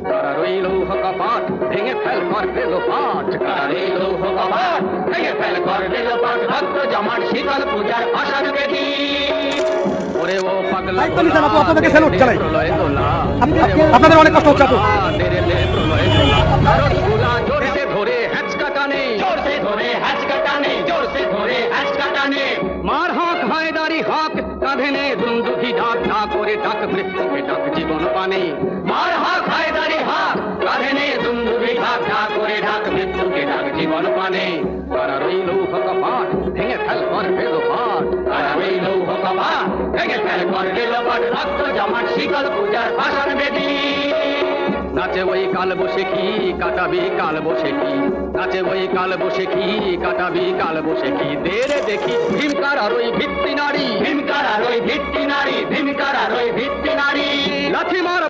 তারা রইল কপাট ভেঙে ফেল কর দিল পাঠ, তারা রইল কপাট ভেঙে ফেল কর দিল পাঠ, ভক্ত জমাট শীতল পূজার ভাষার বেদি। ওরে ও পাগলা আপনাদেরকে স্যালুট জানাই। প্রলয় দোলা, আপনাদের অনেক কষ্ট হচ্ছে আপু। তেরে লে প্রলয় দোলা, রসগোলা জোরসে ধরে হ্যাঁচকা টানে, জোরসে ধরে হ্যাঁচকা টানে, জোরসে ধরে হ্যাঁচকা টানে। মার হক হায়দারি হক কাঁধে নে দুন্দুকি ডাক, ডাক করে ডাক মৃত্যুকে ডাক জীবন পানে। মার হক হায়দারি হক কাঁধে নে দুন্দুকি ডাক, ডাক করে ডাক মৃত্যুকে ডাক জীবন পানে। তারা রইল কপাট ভেঙে ফেল কর দিল পাঠ, তারা রইল কপাট ভেঙে ফেল কর দিল পাঠ, রক্ত জমাট শীতল পূজার ভাষার বেদি। নাচে ওই কাল বসে কি কাটাবি কাল বসে কি, নাচে ওই কাল বসে কি কাটাবি কাল বসে কি। দেরে দেখি ভীমকার আর ওই ভিত্তি নারী, ভীমকার আর ওই ভিত্তি নারী, ভীমকার আর ওই ভিত্তি নারী। লাঠি মার